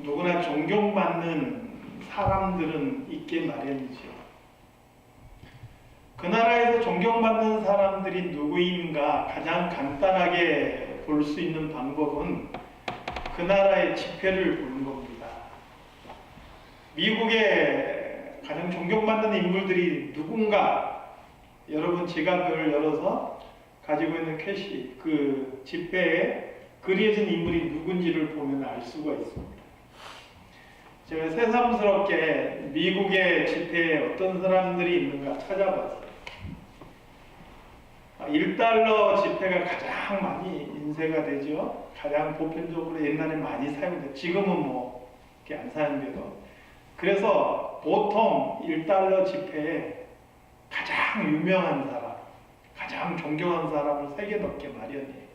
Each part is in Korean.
누구나 존경받는 사람들은 있게 마련이죠. 그 나라에서 존경받는 사람들이 누구인가 가장 간단하게 볼 수 있는 방법은 그 나라의 지폐를 보는 겁니다. 미국의 가장 존경받는 인물들이 누군가, 여러분 지갑을 열어서 가지고 있는 캐시, 그 지폐에 그려진 인물이 누군지를 보면 알 수가 있습니다. 제가 새삼스럽게 미국의 지폐에 어떤 사람들이 있는가 찾아봤어요. 1달러 지폐가 가장 많이 인쇄가 되죠. 가장 보편적으로 옛날에 많이 사용돼. 지금은 뭐 이렇게 안 사용돼도. 그래서 보통 1달러 지폐에 가장 유명한 사람, 가장 존경한 사람을 3개 넣게 마련이에요.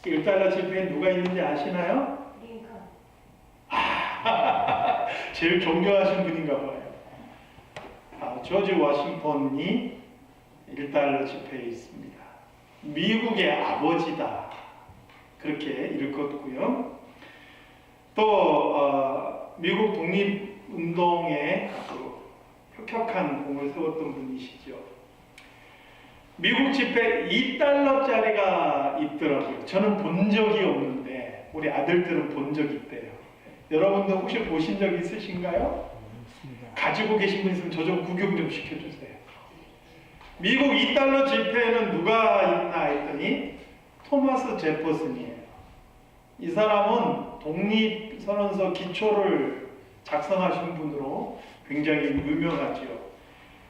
1달러 지폐에 누가 있는지 아시나요? 링컨. 제일 존경하신 분인가 봐요. 조지 워싱턴이 1달러 지폐에 있습니다. 미국의 아버지다. 그렇게 일컫고요. 또 미국 독립운동에 아주 혁혁한 공을 세웠던 분이시죠. 미국 지폐 2달러짜리가 있더라고요. 저는 본 적이 없는데 우리 아들들은 본 적이 있대요. 여러분도 혹시 보신 적 있으신가요? 가지고 계신 분 있으면 저 좀 구경 좀 시켜주세요. 미국 2달러 지폐에는 누가 있나 했더니 토마스 제퍼슨이에요. 이 사람은 독립선언서 기초를 작성하신 분으로 굉장히 유명하죠.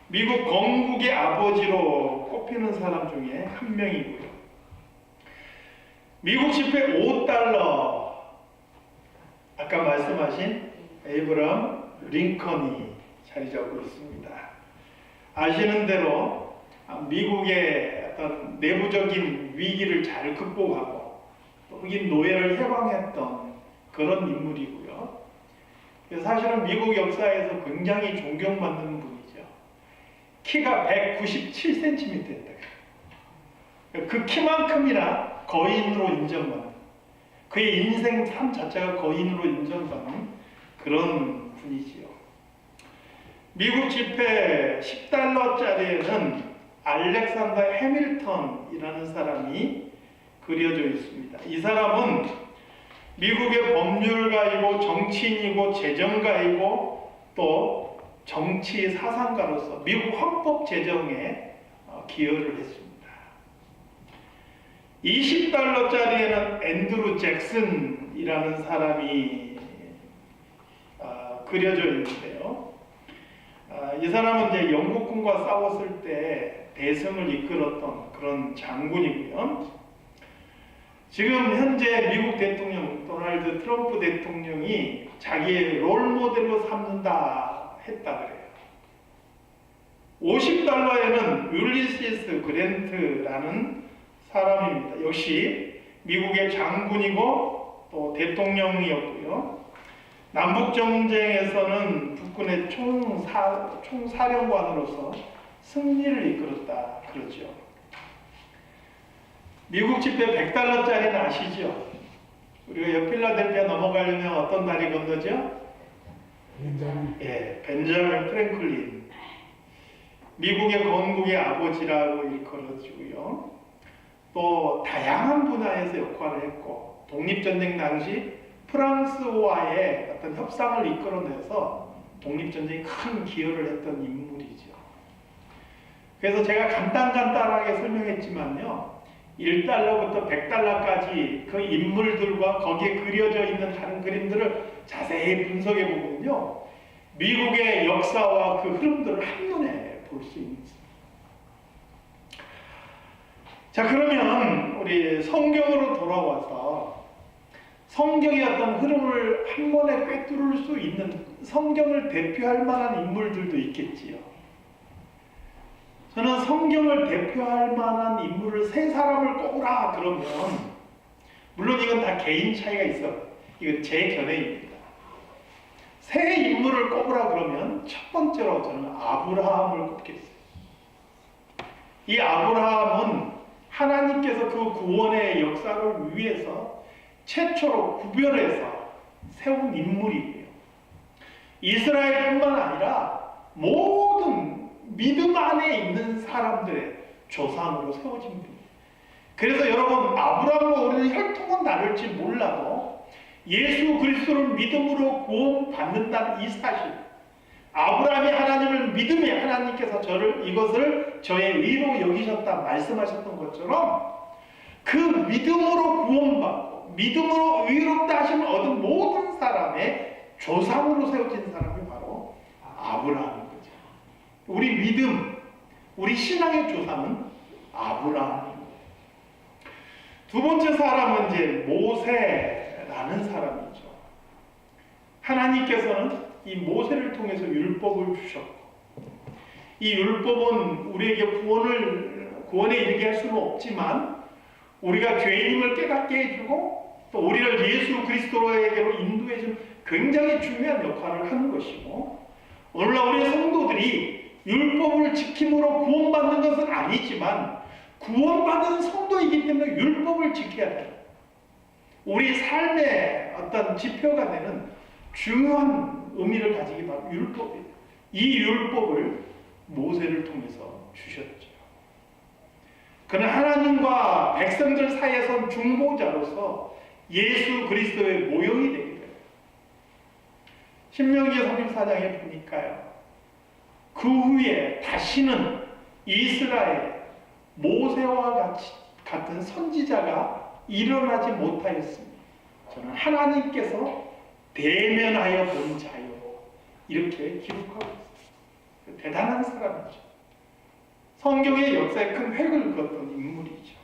미국 건국의 아버지로 꼽히는 사람 중에 한 명이고요. 미국 지폐 5달러, 아까 말씀하신 에이브럼 링컨이 자리 잡고 있습니다. 아시는 대로 미국의 어떤 내부적인 위기를 잘 극복하고 또 흑인 노예를 해방했던 그런 인물이고요. 사실은 미국 역사에서 굉장히 존경받는 분이죠. 키가 197cm 됐다. 그 키만큼이나 거인으로 인정받는, 그의 인생 삶 자체가 거인으로 인정받는 그런 분이지요. 미국 지폐 10달러짜리에는 알렉산더 해밀턴이라는 사람이 그려져 있습니다. 이 사람은 미국의 법률가이고 정치인이고 재정가이고 또 정치 사상가로서 미국 헌법 제정에 기여를 했습니다. 20달러짜리에는 앤드루 잭슨이라는 사람이 그려져 있는데요. 이 사람은 이제 영국군과 싸웠을 때 대승을 이끌었던 그런 장군이고요. 지금 현재 미국 대통령 도널드 트럼프 대통령이 자기의 롤모델로 삼는다 했다 그래요. 50달러에는 율리시스 그랜트라는 사람입니다. 역시 미국의 장군이고 또 대통령이었고요. 남북전쟁에서는 북군의 총사령관으로서 승리를 이끌었다 그러죠. 미국 지폐 100달러짜리는 아시죠? 우리가 필라델피아 넘어가려면 어떤 다리 건너죠? 벤자민 프랭클린. 미국의 건국의 아버지라고 일컬어지고요. 또 다양한 분야에서 역할을 했고 독립전쟁 당시 프랑스와의 어떤 협상을 이끌어내서 독립전쟁에 큰 기여를 했던 인물이죠. 그래서 제가 간단하게 설명했지만요. 1달러부터 100달러까지 그 인물들과 거기에 그려져 있는 다른 그림들을 자세히 분석해 보면요. 미국의 역사와 그 흐름들을 한눈에 볼 수 있습니다. 자, 그러면 우리 성경으로 돌아와서 성경의 어떤 흐름을 한 번에 꿰뚫을 수 있는 성경을 대표할 만한 인물들도 있겠지요. 저는 성경을 대표할 만한 인물을 3사람을 꼽으라 그러면, 물론 이건 다 개인 차이가 있어요. 이건 제 견해입니다. 3 인물을 꼽으라 그러면 첫 번째로 저는 아브라함을 꼽겠어요. 이 아브라함은 하나님께서 그 구원의 역사를 위해서 최초로 구별해서 세운 인물이에요. 이스라엘뿐만 아니라 모든 믿음 안에 있는 사람들의 조상으로 세워진 분이에요. 그래서 여러분, 아브라함과 우리는 혈통은 다를지 몰라도 예수 그리스도를 믿음으로 구원받는다는 이 사실, 아브라함이 하나님을 믿음에 하나님께서 이것을 저의 의로 여기셨다 말씀하셨던 것처럼 그 믿음으로 구원받고 믿음으로 의롭다 하심을 얻은 모든 사람의 조상으로 세워진 사람이 바로 아브라함인 거죠. 우리 믿음, 우리 신앙의 조상은 아브라함입니다. 두 번째 사람은 이제 모세라는 사람이죠. 하나님께서는 이 모세를 통해서 율법을 주셨고, 이 율법은 우리에게 구원에 이르게 할 수는 없지만 우리가 죄인임을 깨닫게 해주고 또 우리를 예수 그리스도에게로 인도해주는 굉장히 중요한 역할을 하는 것이고, 오늘날 우리 성도들이 율법을 지킴으로 구원받는 것은 아니지만 구원받은 성도이기 때문에 율법을 지켜야 돼요. 우리 삶의 어떤 지표가 되는 중요한 의미를 가지기 바로 율법이에요. 이 율법을 모세를 통해서 주셨죠. 그는 하나님과 백성들 사이에 선 중보자로서 예수 그리스도의 모형이 되게 돼요. 신명기 34장에 보니까요, 그 후에 다시는 이스라엘 모세와 같은 선지자가 일어나지 못하였습니다. 저는 하나님께서 대면하여 본 자요, 이렇게 기록하고 있어요. 대단한 사람이죠. 성경의 역사에 큰 획을 그었던 인물이죠.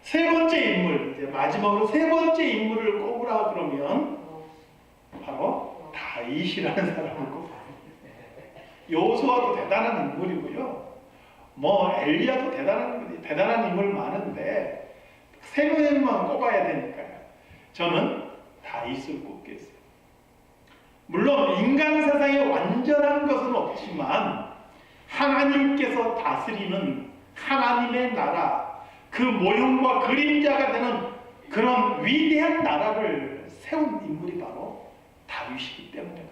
세 번째 인물, 이제 마지막으로 세 번째 인물을 꼽으라 그러면 바로 다윗이라는 사람을 꼽아요. 여호수아도 대단한 인물이고요. 엘리야도 대단한 인물 많은데 세 명만 꼽아야 되니까요. 저는 다윗을 꼽겠어요. 물론 인간 세상에 완전한 것은 없지만 하나님께서 다스리는 하나님의 나라, 그 모형과 그림자가 되는 그런 위대한 나라를 세운 인물이 바로 다윗이기 때문에 그래요.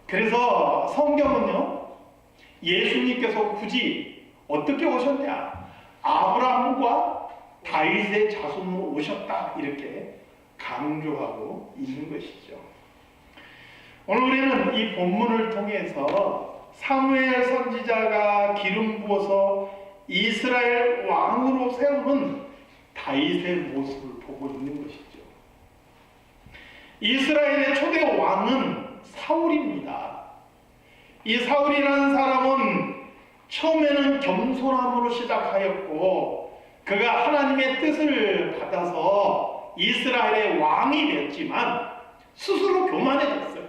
그래서 성경은요, 예수님께서 굳이 어떻게 오셨냐, 아브라함과 다윗의 자손으로 오셨다, 이렇게 강조하고 있는 것이죠. 오늘 우리는 이 본문을 통해서 사무엘 선지자가 기름 부어서 이스라엘 왕으로 세우는 다윗의 모습을 보고 있는 것이죠. 이스라엘의 초대 왕은 사울입니다. 이 사울이라는 사람은 처음에는 겸손함으로 시작하였고 그가 하나님의 뜻을 받아서 이스라엘의 왕이 되었지만 스스로 교만해졌어요.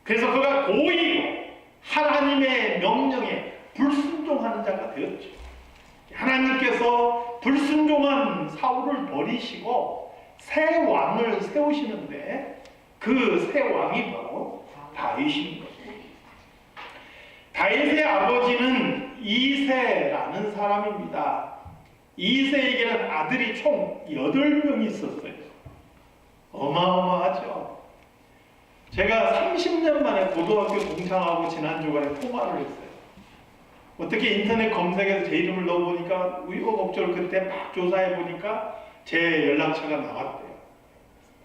그래서 그가 고의로 하나님의 명령에 불순종하는 자가 되었죠. 하나님께서 불순종한 사울을 버리시고 새 왕을 세우시는데 그 새 왕이 바로 다윗인 것입니다. 다윗의 아버지는 이새라는 사람입니다. 이새에게는 아들이 총 8명이 있었어요. 어마어마하죠. 제가 30년 만에 고등학교 동창하고 지난 주간에 통화를 했어요. 어떻게 인터넷 검색해서 제 이름을 넣어보니까 우여곡절 그때 막 조사해보니까 제 연락처가 나왔대요.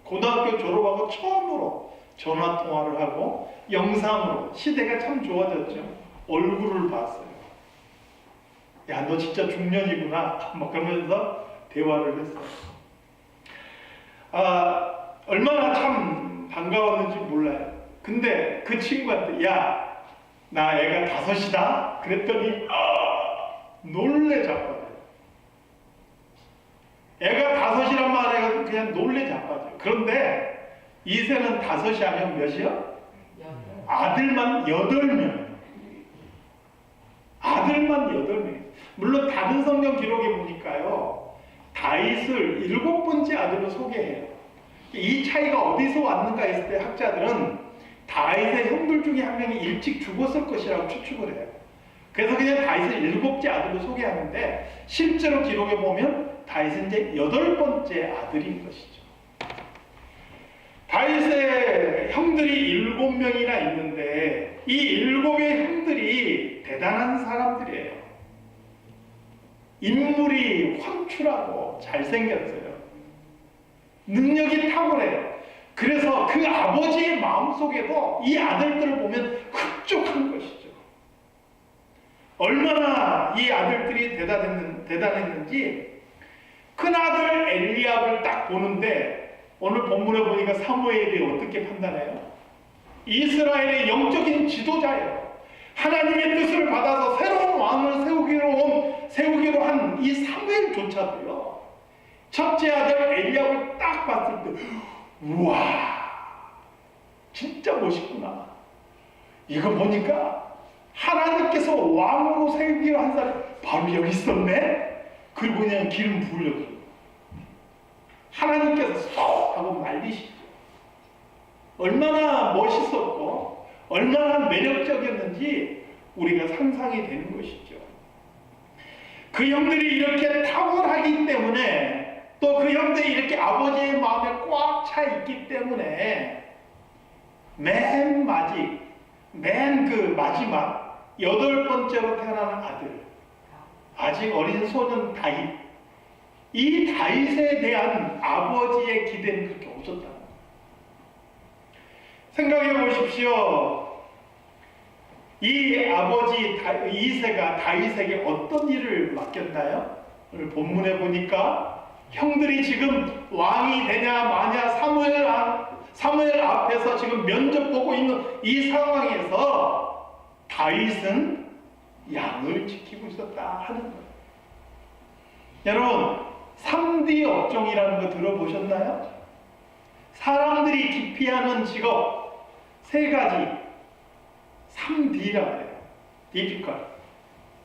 고등학교 졸업하고 처음으로 전화통화를 하고 영상으로, 시대가 참 좋아졌죠. 얼굴을 봤어요. 야, 너 진짜 중년이구나 막 그러면서 대화를 했어요. 얼마나 참 반가웠는지 몰라요. 근데 그 친구한테 야, 나 애가 5이다 그랬더니 놀래 자빠져요. 애가 5이란 말에 그냥 놀래 자빠져요. 그런데 이새는 5이 아니면 몇이요? 아들만 8명. 아들만 8명. 물론 다른 성경 기록에 보니까요, 다윗을 7번째 아들로 소개해요. 이 차이가 어디서 왔는가 했을 때 학자들은 다윗의 형들 중에 한 명이 일찍 죽었을 것이라고 추측을 해요. 그래서 그냥 다윗을 7째 아들로 소개하는데 실제로 기록에 보면 다윗은 이제 8번째 아들인 것이죠. 다윗의 형들이 7명이나 있는데 이 7의 형들이 대단한 사람들이에요. 인물이 훤출하고 잘생겼어요. 능력이 탁월해요. 그래서 그 아버지의 마음속에도 이 아들들을 보면 흡족한 것이죠. 얼마나 이 아들들이 대단했는지 큰아들 엘리압을 딱 보는데 오늘 본문에 보니까 사무엘이 어떻게 판단해요? 이스라엘의 영적인 지도자예요. 하나님의 뜻을 받아서 새로운 왕을 세우기로 한 이 사무엘조차도요. 첫째 아들 엘리압을 딱 봤을 때 우와 진짜 멋있구나. 이거 보니까 하나님께서 왕으로 세우기로 한 사람이 바로 여기 있었네. 그리고 그냥 기름 부으려고 하나님께서 쏙 하고 말리시죠. 얼마나 멋있었고 얼마나 매력적이었는지 우리가 상상이 되는 것이죠. 그 형들이 이렇게 탁월하기 때문에 또 그 형들이 이렇게 아버지의 마음에 꽉 차 있기 때문에 맨 마지막 8번째로 태어나는 아들, 아직 어린 소년 다윗, 이 다윗에 대한 아버지의 기대는 그렇게 없었다는 거예요. 생각해 보십시오. 이 아버지 이새가 다윗에게 어떤 일을 맡겼나요? 오늘 본문에 보니까 형들이 지금 왕이 되냐 마냐 사무엘 앞에서 지금 면접 보고 있는 이 상황에서 다윗은 양을 지키고 있었다 하는 거예요. 여러분 3D 업종이라는 거 들어보셨나요? 사람들이 기피하는 직업 3가지 3D라고 해요. difficult,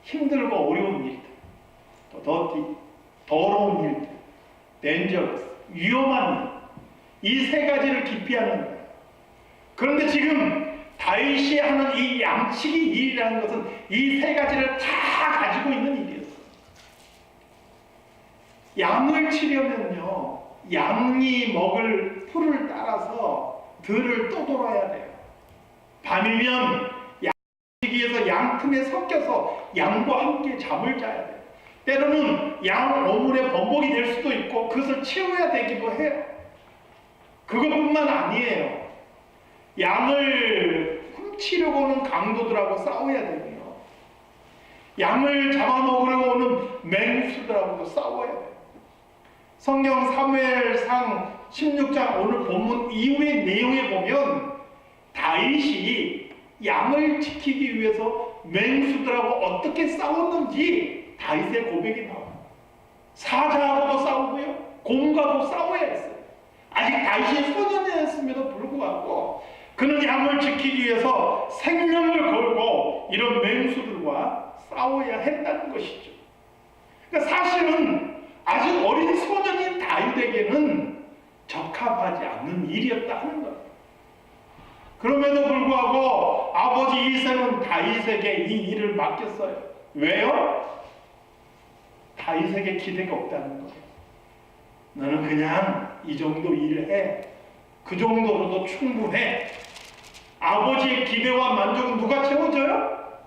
힘들고 어려운 일들, 또 dirty, 더러운 일들, dangerous, 위험한 일, 이 3가지를 기피하는 거예요. 그런데 지금 다윗이 하는 이 양치기 일이라는 것은 이 3가지를 다 가지고 있는 일이었어요. 양을 치려면요, 양이 먹을 풀을 따라서 들을 떠돌아야 돼요. 밤이면 양치기에서 양 틈에 섞여서 양과 함께 잠을 자야 돼요. 때로는 양 오물의 범벅이 될 수도 있고 그것을 채워야 되기도 해요. 그것뿐만 아니에요. 양을 훔치려고 오는 강도들하고 싸워야 되고요. 양을 잡아먹으려고 오는 맹수들하고도 싸워야 돼요. 성경 사무엘상 16장 오늘 본문 이후의 내용에 보면 다윗이 양을 지키기 위해서 맹수들하고 어떻게 싸웠는지 다윗의 고백이 나와요. 사자하고도 싸우고요, 곰과도 싸워야 했어요. 아직 다윗이 소년이었음에도 불구하고 그는 양을 지키기 위해서 생명을 걸고 이런 맹수들과 싸워야 했다는 것이죠. 그러니까 사실은 아직 어린 소년인 다윗에게는 적합하지 않는 일이었다 하는 거예요. 그럼에도 불구하고 아버지 이새는 다윗에게 이 일을 맡겼어요. 왜요? 다윗에게 기대가 없다는 거예요. 너는 그냥 이 정도 일해. 그 정도로도 충분해. 아버지의 기대와 만족은 누가 채워줘요?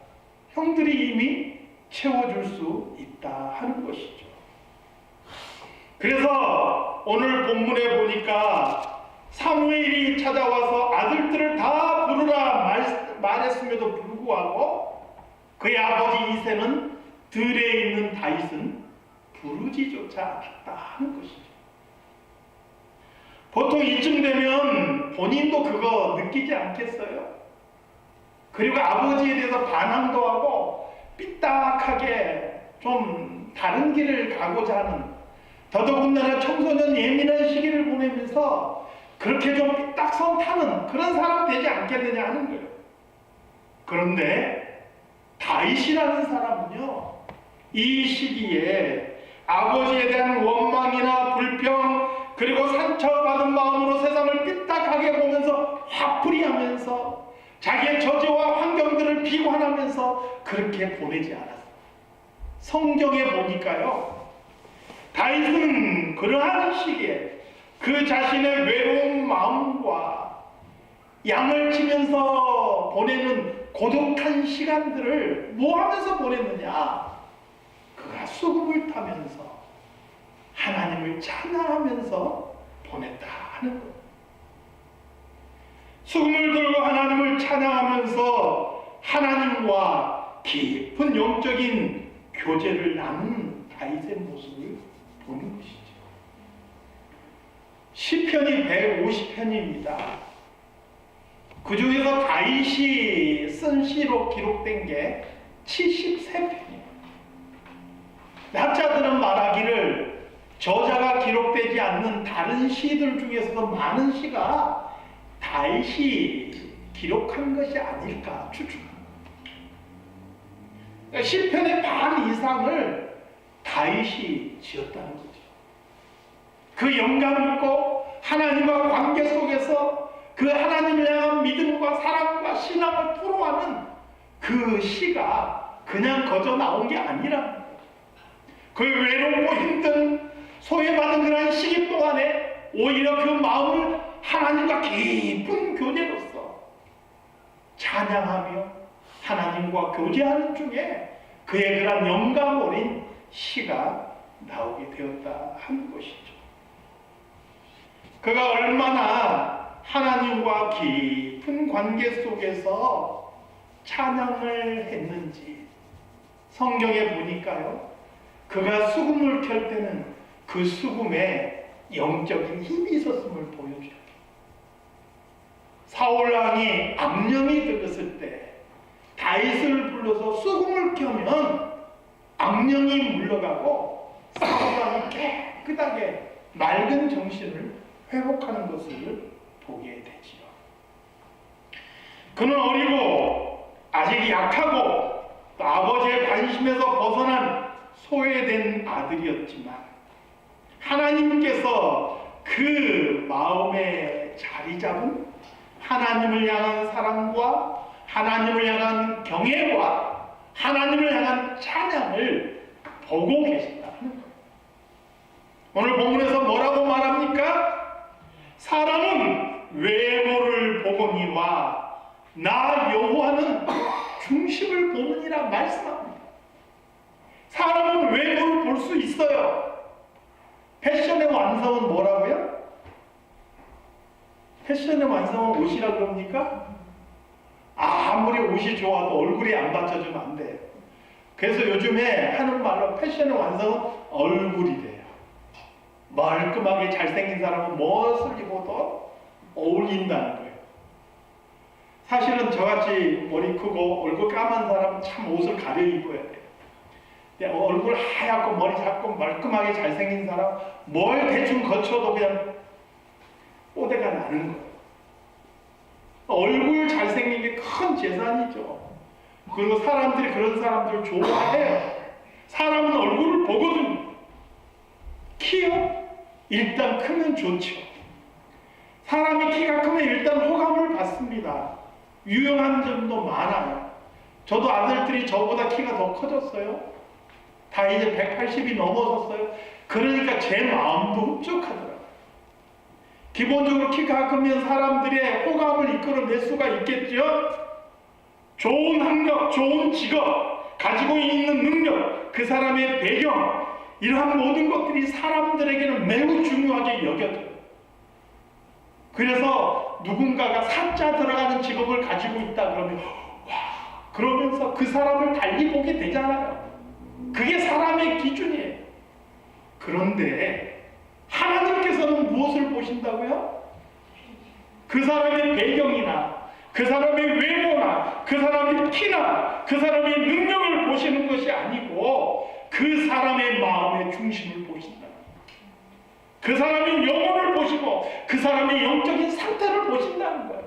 형들이 이미 채워줄 수 있다 하는 것이죠. 그래서 오늘 본문에 보니까 사무엘이 찾아와서 아들들을 다 부르라 말했음에도 불구하고 그의 아버지 이새는 들에 있는 다윗은 부르지조차 않았다 하는 것이죠. 보통 이쯤 되면 본인도 그거 느끼지 않겠어요? 그리고 아버지에 대해서 반항도 하고 삐딱하게 좀 다른 길을 가고자 하는, 더더군다나 청소년 예민한 시기를 보내면서 그렇게 좀 삐딱선 타는 그런 사람 되지 않겠느냐 하는 거예요. 그런데 다윗이라는 사람은요, 이 시기에 아버지에 대한 원망이나 불평, 그리고 상처받은 마음으로 세상을 삐딱하게 보면서 화풀이하면서 자기의 처지와 환경들을 비관하면서 그렇게 보내지 않았어요. 성경에 보니까요, 다윗은 그러한 시기에 그 자신의 외로운 마음과 양을 치면서 보내는 고독한 시간들을 뭐 하면서 보냈느냐? 그가 수금을 타면서 하나님을 찬양하면서 보냈다 하는 것. 수금을 들고 하나님을 찬양하면서 하나님과 깊은 영적인 교제를 나누는 다윗의 모습을 보는 것이죠. 시편이 150편입니다. 그 중에서 다윗이 쓴 시로 기록된 게 73편이에요. 학자들은 말하기를 저자가 기록되지 않는 다른 시들 중에서도 많은 시가 다윗이 기록한 것이 아닐까 추측합니다. 시편의 반 이상을 다윗이 지었다는 거죠. 그 영감 있고 하나님과 관계 속에서 그 하나님을 향한 믿음과 사랑과 신앙을 토로하는 그 시가 그냥 거저 나온 게 아니라 그 외롭고 힘든 소외받은 그러한 시기 동안에 오히려 그 마음을 하나님과 깊은 교제로서 찬양하며 하나님과 교제하는 중에 그의 그런 영감 어린 시가 나오게 되었다 하는 것이죠. 그가 얼마나 하나님과 깊은 관계 속에서 찬양을 했는지 성경에 보니까요, 그가 수금을 켤 때는 그 수금에 영적인 힘이 있었음을 보여줘요. 사울왕이 악령이 들었을 때 다윗을 불러서 수금을 켜면 악령이 물러가고 사울왕이 깨끗하게 맑은 정신을 회복하는 것을 보게 되지요. 그는 어리고 아직 약하고 또 아버지의 관심에서 벗어난 소외된 아들이었지만 하나님께서 그 마음에 자리 잡은 하나님을 향한 사랑과 하나님을 향한 경외와 하나님을 향한 찬양을 보고 계신다는 거예요. 오늘 본문에서 뭐라고 말합니까? 사람은 외모를 보거니와 나 여호와는 중심을 보느니라 말씀합니다. 사람은 외모를 볼 수 있어요. 패션의 완성은 뭐라고요? 패션의 완성은 옷이라 그럽니까? 아무리 옷이 좋아도 얼굴이 안 받쳐주면 안 돼요. 그래서 요즘에 하는 말로 패션의 완성은 얼굴이 돼요. 말끔하게 잘생긴 사람은 무엇을 입어도 어울린다는 거예요. 사실은 저같이 머리 크고 얼굴 까만 사람은 참 옷을 가려 입어야 돼요. 얼굴 하얗고 머리 작고 말끔하게 잘생긴 사람 뭘 대충 거쳐도 그냥 뽀대가 나는 거예요. 얼굴 잘생긴 게 큰 재산이죠. 그리고 사람들이 그런 사람들을 좋아해요. 사람은 얼굴을 보거든요. 키요? 일단 크면 좋죠. 사람이 키가 크면 일단 호감을 받습니다. 유용한 점도 많아요. 저도 아들들이 저보다 키가 더 커졌어요. 다 이제 180이 넘어섰어요. 그러니까 제 마음도 흡족하더라고요. 기본적으로 키가 크면 사람들의 호감을 이끌어낼 수가 있겠죠. 좋은 학력, 좋은 직업, 가지고 있는 능력, 그 사람의 배경, 이러한 모든 것들이 사람들에게는 매우 중요하게 여겨져요. 그래서 누군가가 사자 들어가는 직업을 가지고 있다 그러면 와, 그러면서 그 사람을 달리 보게 되잖아요. 그게 사람의 기준이에요. 그런데 하나님께서는 무엇을 보신다고요? 그 사람의 배경이나 그 사람의 외모나 그 사람의 키나 그 사람의 능력을 보시는 것이 아니고 그 사람의 마음의 중심을 보신다. 그 사람의 영혼을 보시고 그 사람의 영적인 상태를 보신다는 거예요.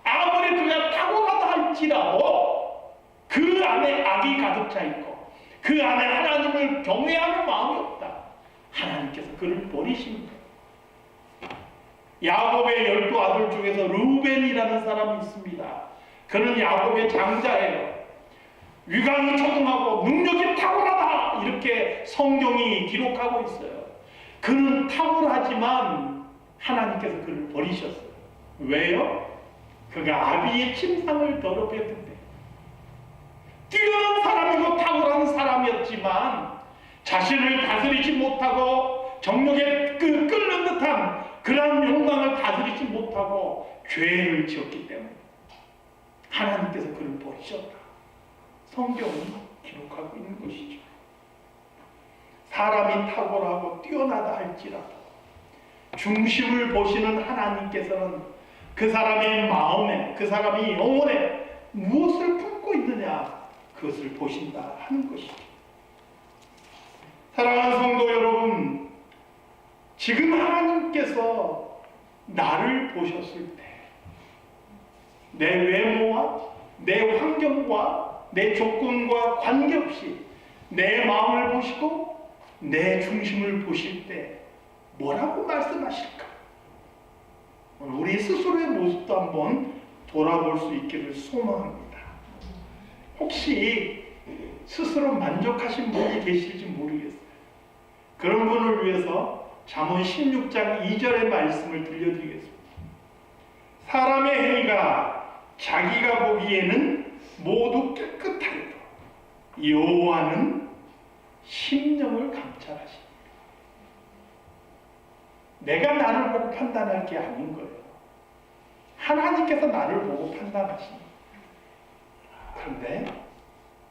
아무리 그가 탁월하다 할지라도 그 안에 악이 가득 차 있고 그 안에 하나님을 경외하는 마음이 없다. 하나님께서 그를 버리십니다. 야곱의 12아들 중에서 르우벤이라는 사람이 있습니다. 그는 야곱의 장자예요. 위강초등하고 능력이 탁월하다 이렇게 성경이 기록하고 있어요. 그는 탁월하지만 하나님께서 그를 버리셨어요. 왜요? 그가 아비의 침상을 더럽혔는데, 뛰어난 사람이고 탁월한 사람이었지만 자신을 다스리지 못하고 정욕에 끓는 듯한 그러한 욕망을 다스리지 못하고 죄를 지었기 때문에 하나님께서 그를 버리셨다. 성경은 기록하고 있는 것이죠. 사람이 탁월하고 뛰어나다 할지라도 중심을 보시는 하나님께서는 그 사람의 마음에, 그 사람의 영혼에 무엇을 품고 있느냐, 그것을 보신다 하는 것이죠. 사랑하는 성도 여러분, 지금 하나님께서 나를 보셨을 때 내 외모와 내 환경과 내 조건과 관계없이 내 마음을 보시고 내 중심을 보실 때 뭐라고 말씀하실까? 우리 스스로의 모습도 한번 돌아볼 수 있기를 소망합니다. 혹시 스스로 만족하신 분이 계실지 모르겠어요. 그런 분을 위해서 잠언 16장 2절의 말씀을 들려드리겠습니다. 사람의 행위가 자기가 보기에는 모두 깨끗하여도 여호와는 심령을 감찰하시니. 내가 나를 보고 판단할 게 아닌 거예요. 하나님께서 나를 보고 판단하시니. 그런데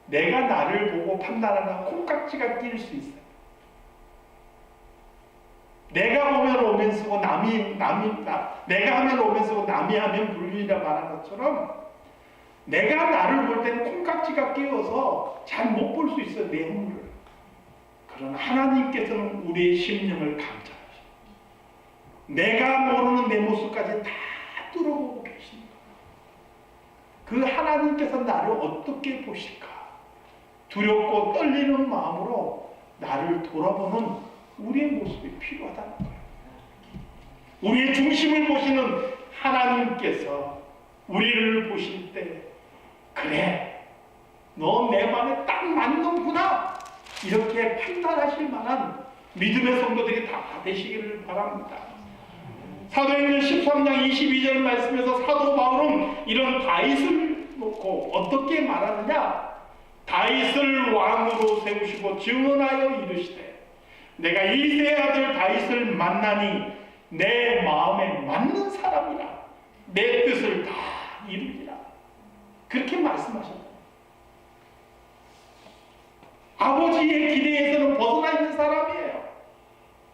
내가 나를 보고 판단하는 콩깍지가 낄 수 있어요. 내가 보면 오면 쓰고 내가 하면 오면 쓰고 남이 하면 불륜이라 말한 것처럼 내가 나를 볼 때는 콩깍지가 끼어서 잘 못 볼 수 있어요, 내 허물을. 그러나 하나님께서는 우리의 심령을 감찰하십니다. 내가 모르는 내 모습까지 다 뚫어보고 계십니다. 그 하나님께서 나를 어떻게 보실까? 두렵고 떨리는 마음으로 나를 돌아보는 우리의 모습이 필요하다는 거예요. 우리의 중심을 보시는 하나님께서 우리를 보실 때, 그래, 너 내 마음에 딱 맞는구나, 이렇게 판단하실 만한 믿음의 성도들이 다 되시기를 바랍니다. 사도행전 13장 22절 말씀에서 사도 바울은 이런 다윗을 놓고 어떻게 말하느냐? 다윗을 왕으로 세우시고 증언하여 이르시되, 내가 이새의 아들 다윗을 만나니 내 마음에 맞는 사람이라, 내 뜻을 다 이루리라. 그렇게 말씀하셨다. 아버지의 기대에서는 벗어나 있는 사람이에요.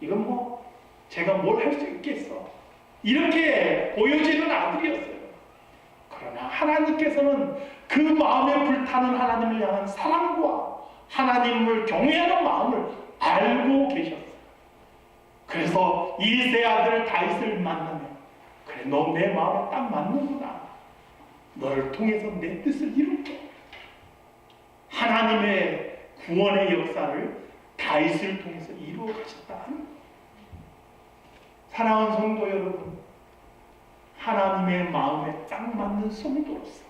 이건 뭐 제가 뭘 할 수 있겠어, 이렇게 보여지는 아들이었어요. 그러나 하나님께서는 그 마음에 불타는 하나님을 향한 사랑과 하나님을 경외하는 마음을 알고 계셨어요. 그래서 이새 아들 다윗을 만나면, 그래, 너 내 마음에 딱 맞는구나, 너를 통해서 내 뜻을 이룰게. 하나님의 구원의 역사를 다윗을 통해서 이루어 가셨다. 사랑하는 성도 여러분, 하나님의 마음에 딱 맞는 성도로서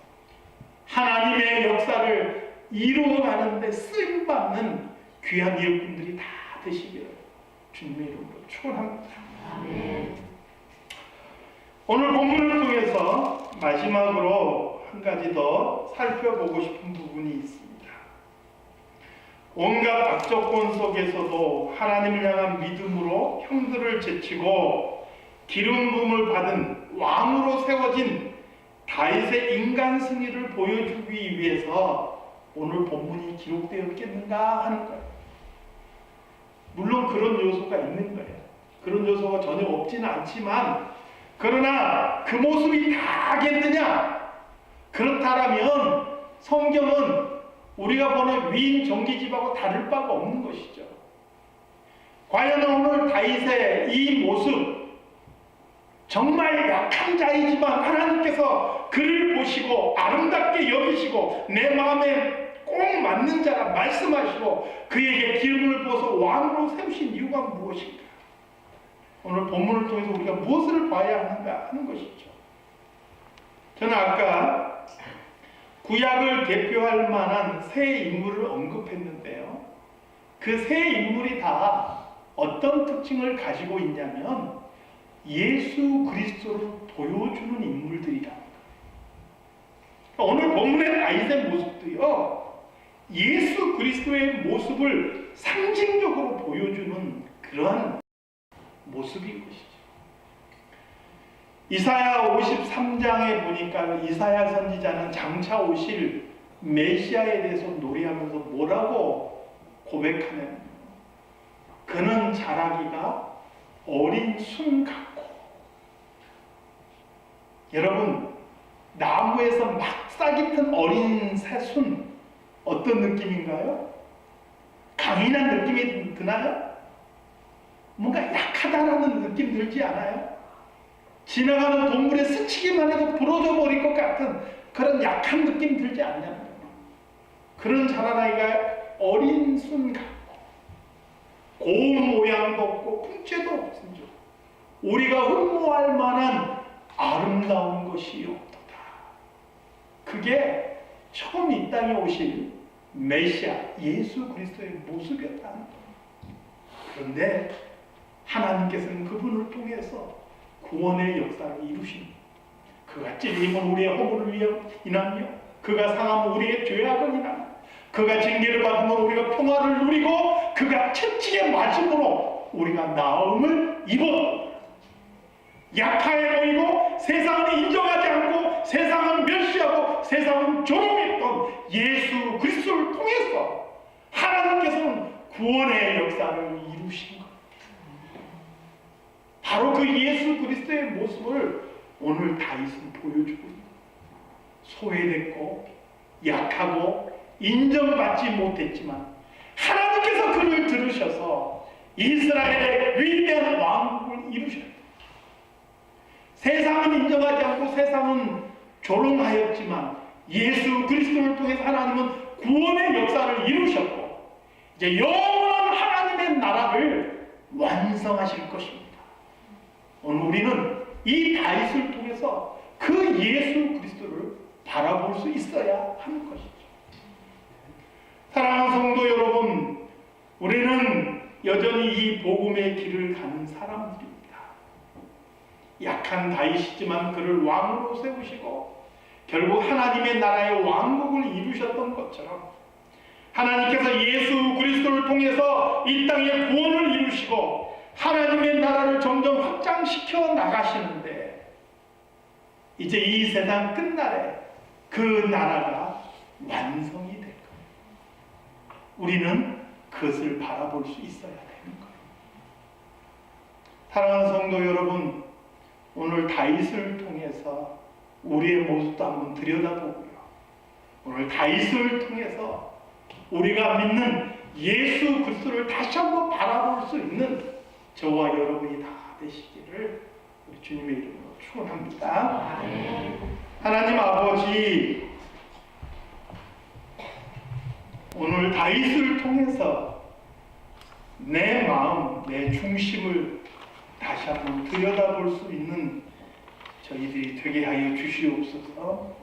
하나님의 역사를 이루어가는데 쓰임받는 귀한 일꾼들이 다 되시기를 주님의 이름으로 축원합니다. 오늘 본문을 통해서 마지막으로 한 가지 더 살펴보고 싶은 부분이 있습니다. 온갖 악조건 속에서도 하나님을 향한 믿음으로 형들을 제치고 기름 부음을 받은 왕으로 세워진 다윗의 인간 승리를 보여주기 위해서 오늘 본문이 기록되었겠는가 하는 거예요. 물론 그런 요소가 있는 거예요. 그런 요소가 전혀 없지는 않지만, 그러나 그 모습이 다겠느냐? 그렇다면 성경은 우리가 보는 위인 정기집하고 다를 바가 없는 것이죠. 과연 오늘 다윗의 이 모습, 정말 약한 자이지만 하나님께서 그를 보시고 아름답게 여기시고 내 마음에 꼭 맞는 자라 말씀하시고 그에게 기름을 부어서 왕으로 세우신 이유가 무엇인가? 오늘 본문을 통해서 우리가 무엇을 봐야 하는가 하는 것이죠. 저는 아까 구약을 대표할 만한 세 인물을 언급했는데요. 그 세 인물이 다 어떤 특징을 가지고 있냐면 예수 그리스도를 보여주는 인물들이다. 오늘 본문의 다윗의 모습도요, 예수 그리스도의 모습을 상징적으로 보여주는 그러한 모습인 것이죠. 이사야 53장에 보니까 이사야 선지자는 장차 오실 메시아에 대해서 노래하면서 뭐라고 고백하냐면, 그는 자라기가 어린 순 같고. 여러분, 나무에서 막 싹이 튼 어린 새순 어떤 느낌인가요? 강인한 느낌이 드나요? 뭔가 약하다라는 느낌 들지 않아요? 지나가는 동물에 스치기만 해도 부러져 버릴 것 같은 그런 약한 느낌 들지 않냐고요. 그런 자라나기가 어린 순 같고, 고운 모양도 없고 풍채도 없으죠. 우리가 흠모할 만한 아름다운 것이 없도다. 그게 처음 이 땅에 오실 메시아 예수 그리스도의 모습이었다는 거예요. 그런데 하나님께서는 그분을 통해서 구원의 역사를 이루십니다. 그가 찔림은 우리의 허물을 인하며, 그가 상함은 우리의 죄악을 인하며, 그가 징계를 받으면 우리가 평화를 누리고, 그가 채찍에 맞음으로 우리가 나음을 입어. 약하게 보이고 세상은 인정하지 않고 세상은 멸시하고 세상은 조롱했던 예수 그리스도를 통해서 하나님께서는 구원의 역사를 이루신 것. 바로 그 예수 그리스도의 모습을 오늘 다윗은 보여주고 있는, 소외됐고 약하고 인정받지 못했지만 하나님께서 그를 들으셔서 이스라엘의 위대한 왕국을 이루셨다. 세상은 인정하지 않고 세상은 조롱하였지만 예수 그리스도를 통해서 하나님은 구원의 역사를 이루셨고, 이제 영원한 하나님의 나라를 완성하실 것입니다. 오늘 우리는 이 다윗을 통해서 그 예수 그리스도를 바라볼 수 있어야 하는 것이죠. 사랑하는 성도 여러분, 우리는 여전히 이 복음의 길을 가는 사람들입니다. 약한 다윗이지만 그를 왕으로 세우시고 결국 하나님의 나라의 왕국을 이루셨던 것처럼 하나님께서 예수 그리스도를 통해서 이 땅에 구원을 이루시고 하나님의 나라를 점점 확장시켜 나가시는데, 이제 이 세상 끝날에 그 나라가 완성이 될 거예요. 우리는 그것을 바라볼 수 있어야 되는 거예요. 사랑하는 성도 여러분, 오늘 다윗을 통해서 우리의 모습도 한번 들여다보고요. 오늘 다윗을 통해서 우리가 믿는 예수 그리스도를 다시 한번 바라볼 수 있는 저와 여러분이 다 되시기를 우리 주님의 이름으로 축원합니다. 하나님 아버지, 오늘 다윗을 통해서 내 마음, 내 중심을 다시 한번 들여다볼 수 있는 저희들이 되게 하여 주시옵소서.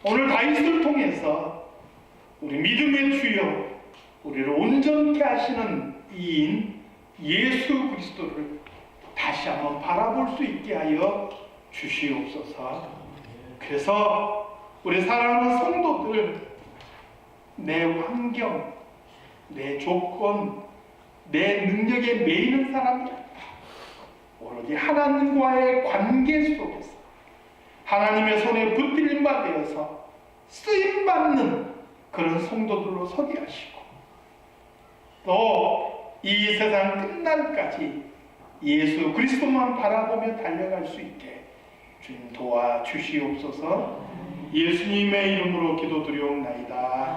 오늘 다윗을 통해서 우리 믿음의 주여, 우리를 온전케 하시는 이인 예수 그리스도를 다시 한번 바라볼 수 있게 하여 주시옵소서. 그래서 우리 사랑하는 성도들, 내 환경, 내 조건, 내 능력에 매이는 사람이 아니라 오로지 하나님과의 관계 속에서 하나님의 손에 붙들림 받아서 쓰임받는 그런 성도들로 서게 하시고, 또 이 세상 끝날까지 예수 그리스도만 바라보며 달려갈 수 있게 주님 도와주시옵소서. 예수님의 이름으로 기도드리옵나이다.